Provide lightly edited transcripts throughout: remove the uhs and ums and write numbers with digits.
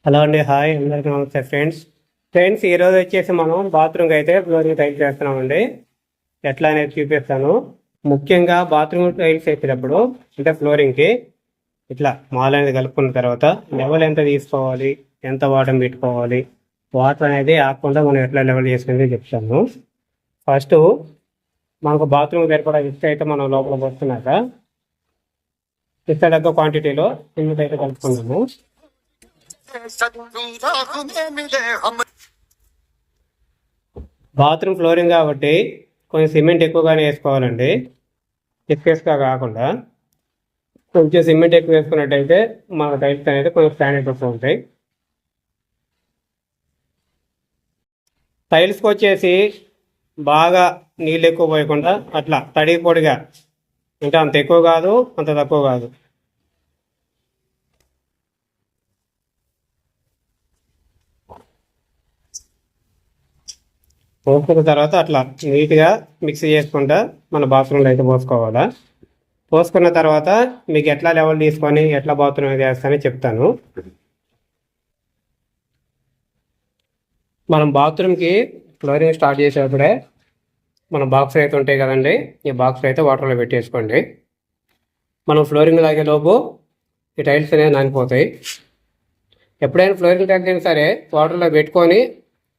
Hello అండి, hi అందరికీ నమస్తే ఫ్రెండ్స్ ఈరోజు వచ్చేసి మనం బాత్రూమ్కి అయితే ఫ్లోరింగ్ టైల్స్ చేస్తున్నామండి. ఎట్లా అనేది చూపిస్తాను. ముఖ్యంగా బాత్రూమ్ టైల్స్ వేసేటప్పుడు అంటే ఫ్లోరింగ్కి ఇట్లా మాల్ అనేది కలుపుకున్న తర్వాత లెవెల్ ఎంత తీసుకోవాలి, ఎంత వాటర్ పెట్టుకోవాలి, వాటర్ అనేది ఆకుండా మనం ఎట్లా లెవెల్ చేసుకునేది చెప్తాను. ఫస్ట్ మనకు బాత్రూమ్ సరిపడా ఇసుక అయితే మనం లోపల పోస్తున్నాక ఇసుక తగ్గ క్వాంటిటీలో సిమెంట్ అయితే కలుపుకున్నాము. బాత్రూమ్ ఫ్లోరింగ్ కాబట్టి కొంచెం సిమెంట్ ఎక్కువగానే వేసుకోవాలండి, ఇసుక కాకుండా. కొంచెం సిమెంట్ ఎక్కువ వేసుకున్నట్టయితే మన టైల్స్ అనేది కొంచెం స్టాండర్డ్ వస్తూ ఉంటాయి. టైల్స్కి వచ్చేసి బాగా నీళ్ళు ఎక్కువ పోయకుండా అట్లా తడి పొడిగా, ఇంకా అంత ఎక్కువ కాదు అంత తక్కువ కాదు, పోసుకున్న తర్వాత అట్లా నీట్గా మిక్స్ చేసుకుంటా మన బాత్రూంలో అయితే పోసుకోవాలా. పోసుకున్న తర్వాత మీకు ఎట్లా లెవెల్ తీసుకొని ఎట్లా బాత్రూమ్ అయితే వేస్తానని చెప్తాను. మనం బాత్రూమ్కి ఫ్లోరింగ్ స్టార్ట్ చేసేటప్పుడే మన బాక్స్ అయితే ఉంటాయి కదండి, ఈ బాక్స్ అయితే వాటర్లో పెట్టేసుకోండి. మనం ఫ్లోరింగ్ లాగే లోపు ఈ టైల్స్ అనేవి నానిపోతాయి. ఎప్పుడైనా ఫ్లోరింగ్ టైల్స్ అయినా సరే వాటర్లో పెట్టుకొని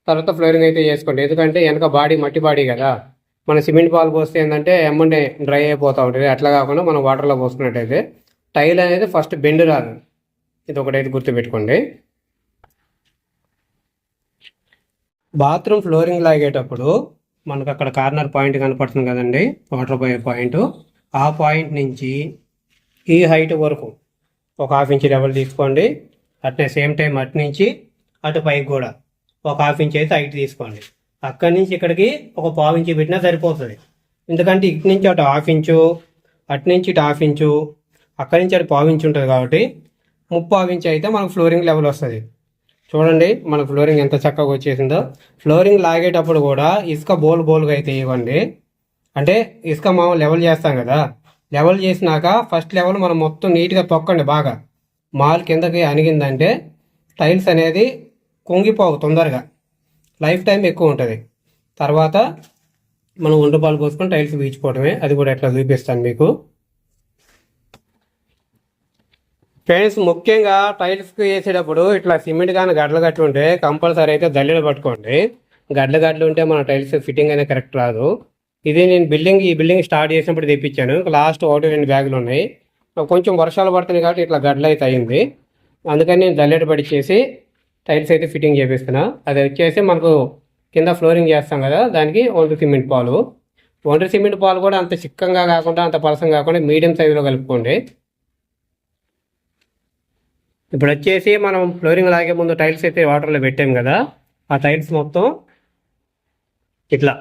తర్వాత ఫ్లోరింగ్ అయితే చేసుకోండి. ఎందుకంటే వెనక బాడీ మట్టి బాడీ కదా, మన సిమెంట్ పాలు పోస్తే ఏంటంటే ఎమ్మంటే డ్రై అయిపోతూ ఉంటుంది. అట్లా కాకుండా మనం వాటర్లో పోసుకున్నట్టయితే టైల్ అనేది ఫస్ట్ బెండ్ రాదు. ఇది ఒకటైతే గుర్తుపెట్టుకోండి. బాత్రూమ్ ఫ్లోరింగ్ లాగేటప్పుడు మనకు అక్కడ కార్నర్ పాయింట్ కనపడుతుంది కదండి, వాటర్ పోయే పాయింట్. ఆ పాయింట్ నుంచి ఈ హైట్ వరకు ఒక 1/2 ఇంచ్ లెవెల్ తీసుకోండి. అట్నే సేమ్ టైం అటు నుంచి అటు పైకి కూడా ఒక 1/2 ఇంచ్ అయితే హైట్ తీసుకోండి. అక్కడి నుంచి ఇక్కడికి ఒక 1/4 ఇంచ్ పెట్టినా సరిపోతుంది. ఎందుకంటే ఇటు నుంచి అటు 1/2 ఇంచు, అటు నుంచి ఇటు 1/2 ఇంచు, అక్కడి నుంచి అటు 1/4 ఇంచ్ ఉంటుంది కాబట్టి 3/4 ఇంచ్ అయితే మనకు ఫ్లోరింగ్ లెవెల్ వస్తుంది. చూడండి మన ఫ్లోరింగ్ ఎంత చక్కగా వచ్చేసిందో. ఫ్లోరింగ్ లాగేటప్పుడు కూడా ఇసుక బోల్గా అయితే ఇవ్వండి. అంటే ఇసుక మనం లెవెల్ చేస్తాం కదా, లెవెల్ చేసినాక ఫస్ట్ లెవెల్ మనం మొత్తం నీట్గా తొక్కండి. బాగా మాల్ కిందకి అణిగిందంటే టైల్స్ అనేది కుంగిపోవు, తొందరగా లైఫ్ టైం ఎక్కువ ఉంటుంది. తర్వాత మనం పాలు పోసుకొని టైల్స్ బీచిపోవడమే. అది కూడా ఎట్లా చూపిస్తాను మీకు. ఫ్రెండ్స్ ముఖ్యంగా టైల్స్కి వేసేటప్పుడు ఇట్లా సిమెంట్ కానీ గడ్డలు కట్టి ఉంటే కంపల్సరీ అయితే జల్లెడ పట్టుకోండి. గడ్డలు ఉంటే మన టైల్స్ ఫిట్టింగ్ అనేది కరెక్ట్ రాదు. ఇది నేను ఈ బిల్డింగ్ స్టార్ట్ చేసినప్పుడు తెప్పించాను. లాస్ట్ 1-2 బ్యాగులు ఉన్నాయి. కొంచెం వర్షాలు పడుతున్నాయి కాబట్టి ఇట్లా గడ్డలు అయితే అయింది. అందుకని నేను జల్లెడ పడిచేసి టైల్స్ అయితే ఫిట్టింగ్ చేపిస్తున్నా. అది వచ్చేసి మనకు కింద ఫ్లోరింగ్ చేస్తాం కదా, దానికి ఒంటరి సిమెంట్ పాలు కూడా అంత చిక్కంగా కాకుండా అంత పలసంగా కాకుండా మీడియం సైజులో కలుపుకోండి. ఇప్పుడు వచ్చేసి మనం ఫ్లోరింగ్ లాగే ముందు టైల్స్ అయితే వాటర్లో పెట్టాం కదా, ఆ టైల్స్ మొత్తం ఇట్లా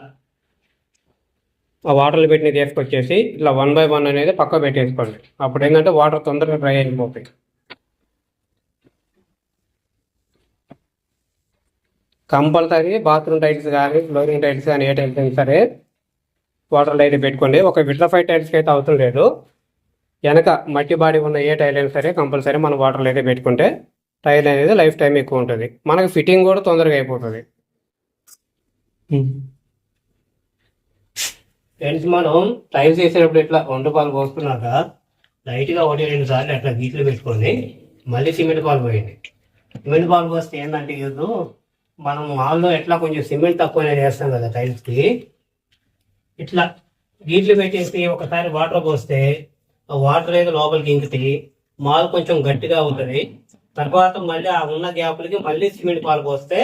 ఆ వాటర్లో పెట్టిన తీసుకొచ్చేసి ఇట్లా 1 by 1 అనేది పక్క పెట్టేసుకోండి. అప్పుడు ఏంటంటే వాటర్ తొందరగా డ్రై అయిపోతాయి. కంపల్సరీ బాత్రూమ్ టైల్స్ కానీ ఫ్లోరింగ్ టైల్స్ కానీ ఏ టైల్స్ అయినా సరే వాటర్లో అయితే పెట్టుకోండి. ఒక విట్రఫైడ్ టైల్స్కి అయితే అవసరం లేదు. వెనక మట్టి బాడీ ఉన్న ఏ టైల్ అయినా సరే కంపల్సరీ మనం వాటర్లో అయితే పెట్టుకుంటే టైల్ అనేది లైఫ్ టైం ఎక్కువ ఉంటుంది. మనకి ఫిట్టింగ్ కూడా తొందరగా అయిపోతుంది. ఫ్రెండ్స్ మనం టైల్స్ వేసేటప్పుడు ఇట్లా పాలు పోసుకున్నాక లైట్గా 1-2 సార్లు అట్లా గీట్లు పెట్టుకొని మళ్ళీ సిమెంట్ పాలు పోయండి. సిమెంట్ పాలు పోస్తే ఏంటంటే ఈరోజు మనం హాల్లో ఎట్లా కొంచెం సిమెంట్ తక్కువనే చేస్తాం కదా టైల్స్కి, ఇట్లా గీట్లు పెట్టేసి ఒకసారి వాటర్ పోస్తే ఆ వాటర్ అయితే లోపలికి ఇంకుతాయి, మాల్ కొంచెం గట్టిగా అవుతుంది. తర్వాత మళ్ళీ ఆ ఉన్న గ్యాప్లకి మళ్ళీ సిమెంట్ పాలు పోస్తే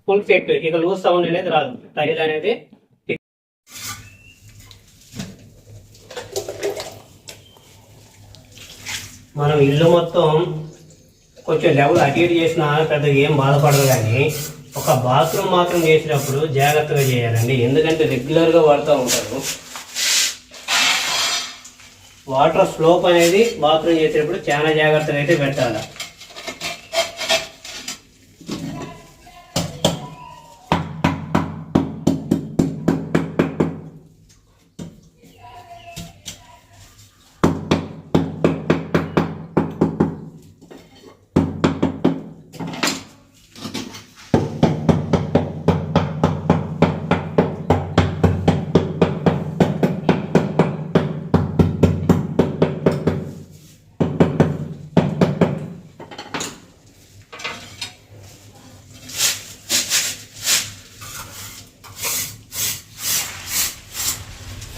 ఫుల్ సెట్, ఇక లూజ్ సౌండ్ అనేది రాదు. టైల్ అనేది మనం ఇల్లు మొత్తం కొంచెం లెవెల్ అటు ఇటు చేసినా పెద్దగా ఏం బాధపడదు. కానీ ఒక బాత్రూమ్ మాత్రం చేసినప్పుడు జాగ్రత్తగా చేయాలండి. ఎందుకంటే రెగ్యులర్గా వాడుతూ ఉంటారు. వాటర్ స్లోప్ అనేది బాత్రూమ్ చేసేటప్పుడు చాలా జాగ్రత్తగా అయితే పెట్టాలి.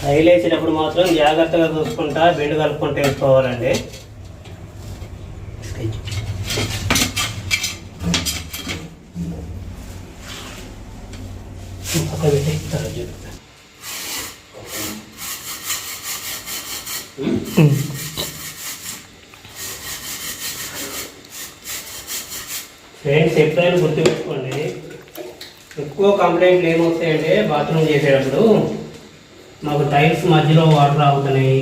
టైల్ వేసేటప్పుడు మాత్రం జాగ్రత్తగా చూసుకుంటా బెండ్ కలుపుకుంటూ వేసుకోవాలండి. ఫ్రెండ్స్, ఎప్పుడైనా గుర్తుపెట్టుకోండి, ఎక్కువ కంప్లైంట్లు ఏమొస్తాయంటే బాత్రూమ్ చేసేటప్పుడు మాకు టైల్స్ మధ్యలో వాటర్ ఆగుతున్నాయి,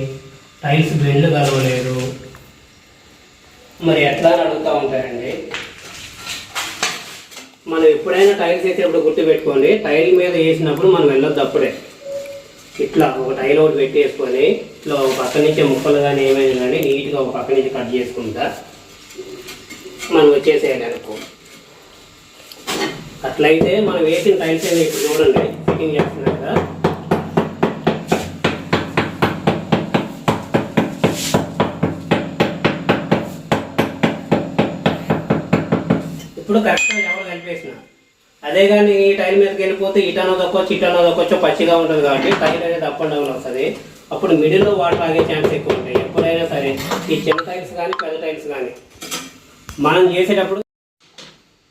టైల్స్ బెండ్ కలవలేదు, మరి ఎట్లా అని అడుగుతూ ఉంటాయండి. మనం ఎప్పుడైనా టైల్స్ వేసేటప్పుడు గుర్తుపెట్టుకోండి, టైల్ మీద వేసినప్పుడు మనం వెళ్ళొద్దు. అప్పుడే ఇట్లా ఒక టైల్ ఒకటి పెట్టేసుకొని ఇట్లా ఒక పక్క నుంచి ముక్కలు కానీ ఏమైనా కానీ నీట్గా ఒక పక్క నుంచి కట్ చేసుకుంటా మనం వచ్చేసేయాలి అనుకో. అట్లయితే మనం వేసిన టైల్స్ ఏమి ఇప్పుడు చూడండి ఫిట్టింగ్ చేస్తున్నాం కదా. ఇప్పుడు కరెక్ట్గా ఎవరు కలిపేసిన అదే కానీ ఈ టైల్ మీదకి వెళ్ళిపోతే ఇటనో దొక్కొచ్చు ఇటనో దొక్కొచ్చు, పచ్చిగా ఉంటుంది కాబట్టి టైల్ అనేది అప్ అండ్ డౌన్ వస్తుంది. అప్పుడు మిడిల్లో వాటర్ ఆగే ఛాన్స్ ఎక్కువ ఉంటాయి. ఎప్పుడైనా సరే ఈ చిన్న టైల్స్ కానీ పెద్ద టైల్స్ కానీ మనం చేసేటప్పుడు,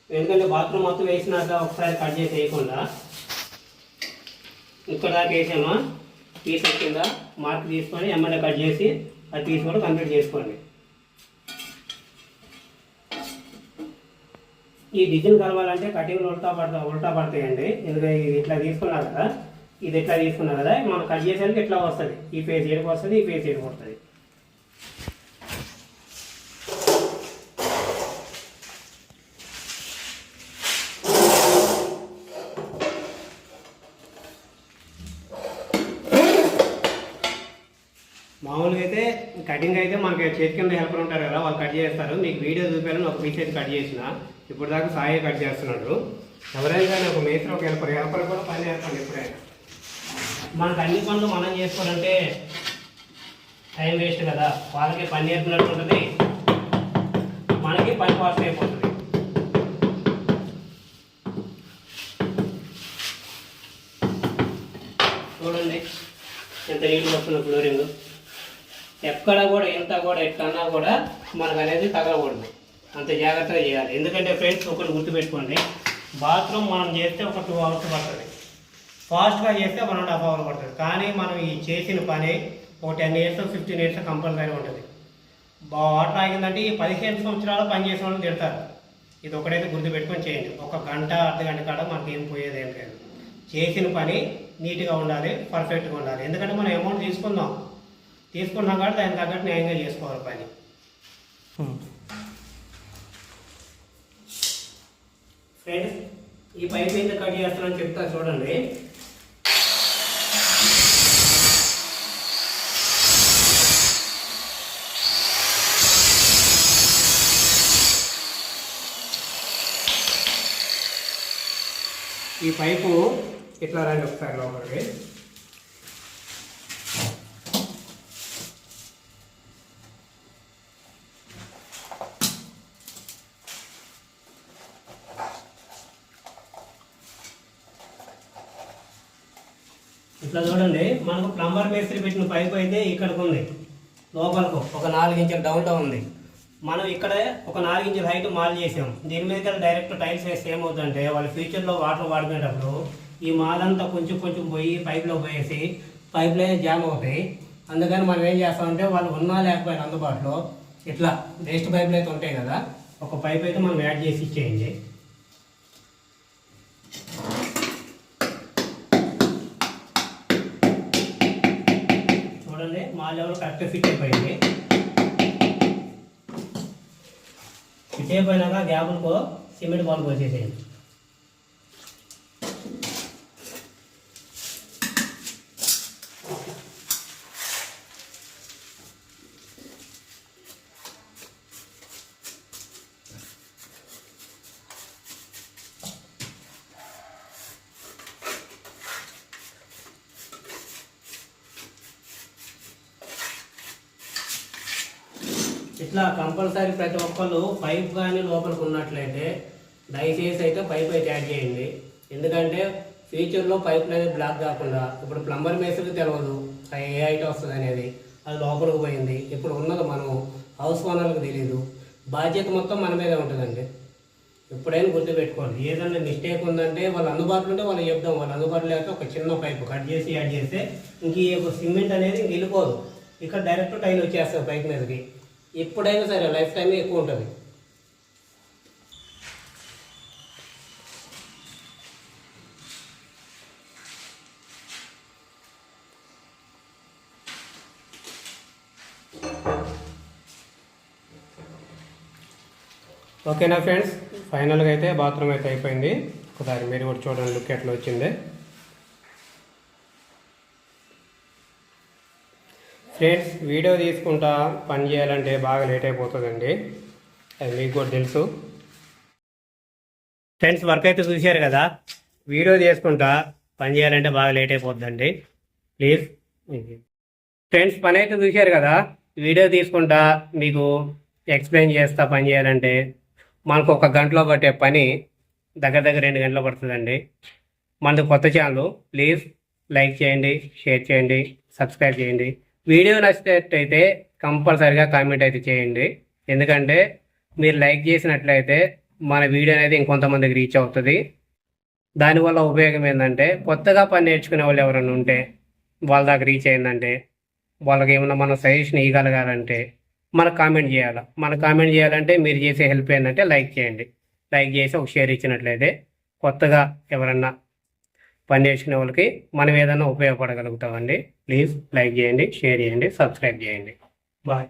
ఎందుకంటే బాత్రూమ్ మొత్తం వేసినాక ఒకసారి కట్ చేసి వేయకుండా ఇక్కడ దాకా వేసామా పీస్ కింద మార్క్ తీసుకొని ఎమ్మెల్యే కట్ చేసి అది పీస్ కూడా కంప్లీట్ చేసుకోండి. ఈ డిజైన్ కలవాలంటే కటింగ్లు ఉల్టా పడతాయండి. ఎందుకంటే ఇది ఇట్లా తీసుకున్నారు కదా, ఇది ఎట్లా తీసుకున్నారు కదా, మనం కట్ చేసేందుకు ఎట్లా వస్తుంది, ఈ ఫేస్ ఏడుకు వస్తుంది, ఈ ఫేస్ ఏడుకు వస్తుంది. మామూలుగా అయితే కటింగ్ అయితే మనకి చేతి కింద హెల్పర్ ఉంటారు కదా, వాళ్ళు కట్ చేస్తారు. మీకు వీడియో చూపాలని ఒక పీస్ అయితే కట్ చేసిన, ఇప్పుడు దాకా సాయి కట్ చేస్తున్నాడు. ఎవరైనా కానీ ఒక మేస్త్రి ఒక హెల్పర్ కూడా పని చేస్తాడు. ఎప్పుడైనా మనకు అన్ని పనులు మనం చేసుకోవాలంటే టైం వేస్ట్ కదా. వాళ్ళకి పని నేర్పినట్టు ఉంటుంది, మనకి పని ఫాస్ట్ అయిపోతుంది. చూడండి ఎంత నీట్గా వస్తున్న ఫ్లోరింగ్. ఎక్కడ కూడా ఎంత కూడా ఎట్లన్నా కూడా మనకు అనేది తగలకూడదు, అంత జాగ్రత్తగా చేయాలి. ఎందుకంటే ఫ్రెండ్స్ ఒకటి గుర్తుపెట్టుకోండి, బాత్రూమ్ మనం చేస్తే ఒక 2 hours పడుతుంది, ఫాస్ట్గా చేస్తే 1.5 hours పడుతుంది. కానీ మనం ఈ చేసిన పని ఒక 10 years 15 years కంపల్సరీ ఉంటుంది. వాటర్ ఆగిందంటే ఈ 15 సంవత్సరాలు పని చేసిన వాళ్ళు తిడతారు. ఇది ఒకటైతే గుర్తుపెట్టుకొని చేయండి. ఒక గంట అర్ధగంట కాడ మనకి ఏం పోయేది ఏం లేదు. చేసిన పని నీట్గా ఉండాలి, పర్ఫెక్ట్గా ఉండాలి. ఎందుకంటే మనం అమౌంట్ తీసుకున్నాం కాబట్టి దానికి తగ్గట్టు న్యాయంగా చేసుకోవాలి పని. ఫ్రెండ్స్, ఈ పైప్ ఎంత కట్ చేస్తానని చెప్తా చూడండి. ఈ పైపు ఇట్లా రండి ఒకసారి లోపలికి. ఇట్లా చూడండి, మనకు ప్లంబర్ మేస్త్రి పెట్టిన పైప్ అయితే ఇక్కడికి ఉంది, లోపలకు ఒక 4 ఇంచుల డౌన్లో ఉంది. మనం ఇక్కడ ఒక 4 ఇంచుల హైట్ మాల్ చేసాం. దీని మీద డైరెక్ట్ టైల్స్ వేస్తే ఏమవుతుందంటే వాళ్ళ ఫ్యూచర్లో వాటర్ వాడుకునేటప్పుడు ఈ మాలంతా కొంచెం కొంచెం పోయి పైప్లో పోయేసి పైప్లో జామ్ అవుతాయి. అందుకని మనం ఏం చేస్తామంటే వాళ్ళు ఉన్నా లేకపోయినా అందుబాటులో ఇట్లా వేస్ట్ పైపులు అయితే ఉంటాయి కదా, ఒక పైప్ అయితే మనం యాడ్ చేసి ఇచ్చేయండి. చూడండి, మా లెవెల్ కరెక్ట్గా ఫిట్ అయిపోయింది. ఫిట్ అయిపోయినాక గ్యాబులకు సిమెంట్ బాల్ పోసేసేయండి. ఇట్లా కంపల్సరీ ప్రతి ఒక్కళ్ళు పైప్ కానీ లోపలికి ఉన్నట్లయితే దయచేసి అయితే పైప్ అయితే యాడ్ చేయండి. ఎందుకంటే ఫ్యూచర్లో పైప్ అనేది బ్లాక్ కాకుండా, ఇప్పుడు ప్లంబర్ మేస్త్రికి తెలియదు, ఏ హైట్ వస్తుంది అనేది, అది లోపలికి పోయింది. ఇప్పుడు ఉన్నది మనం హౌస్ ఓనర్లకు తెలియదు, బాధ్యత మొత్తం మన మీదే ఉంటుందండి. ఎప్పుడైనా గుర్తుపెట్టుకోవాలి, ఏదైనా మిస్టేక్ ఉందంటే వాళ్ళు అందుబాటులో ఉంటే వాళ్ళు చెప్దాం, వాళ్ళు అందుబాటులో లేకపోతే ఒక చిన్న పైపు కట్ చేసి యాడ్ చేస్తే ఇంక ఈ సిమెంట్ అనేది ఇంక వెళ్ళిపోదు, ఇక్కడ డైరెక్ట్ టైల్ వచ్చేస్తుంది పైప్ మీదకి. ఎప్పుడైనా సరే లైఫ్ టైం ఎక్కువ ఉంటుంది. ఓకేనా ఫ్రెండ్స్, ఫైనల్గా అయితే బాత్రూమ్ అయితే అయిపోయింది. ఒకసారి మీరు కూడా చూడండి లుక్ ఎట్లా వచ్చింది. ఫ్రెండ్స్, వీడియో తీసుకుంటా పని చేయాలంటే బాగా లేట్ అయిపోతుందండి, అది మీకు కూడా తెలుసు. ఫ్రెండ్స్, వర్క్ అయితే చూశారు కదా, వీడియో తీసుకుంటా పని చేయాలంటే బాగా లేట్ అయిపోతుందండి, ప్లీజ్. ఫ్రెండ్స్, పని అయితే చూశారు కదా, వీడియో తీసుకుంటా మీకు ఎక్స్ప్లెయిన్ చేస్తా పని చేయాలంటే మనకు ఒక గంటలో పట్టే పని దగ్గర 2 గంటలు పడుతుందండి. మనది కొత్త ఛానల్, ప్లీజ్ లైక్ చేయండి, షేర్ చేయండి, సబ్స్క్రైబ్ చేయండి. వీడియో నచ్చినట్టయితే కంపల్సరిగా కామెంట్ అయితే చేయండి, ఎందుకంటే మీరు లైక్ చేసినట్లయితే మన వీడియో అనేది ఇంకొంతమందికి రీచ్ అవుతుంది. దానివల్ల ఉపయోగం ఏంటంటే కొత్తగా పని నేర్చుకునే వాళ్ళు ఎవరైనా ఉంటే వాళ్ళ దాకా రీచ్ అయిందంటే వాళ్ళకి ఏమన్నా మనం సజెషన్ ఇవ్వగలగాలంటే మనకు కామెంట్ చేయాలి. మనకు కామెంట్ చేయాలంటే మీరు చేసే హెల్ప్ ఏంటంటే లైక్ చేయండి. లైక్ చేసి ఒక షేర్ ఇచ్చినట్లయితే కొత్తగా ఎవరన్నా పని నేర్చుకునే వాళ్ళకి మనం ఏదైనా ఉపయోగపడగలుగుతామండి. ప్లీజ్ లైక్ చేయండి, షేర్ చేయండి, సబ్స్క్రైబ్ చేయండి. బాయ్.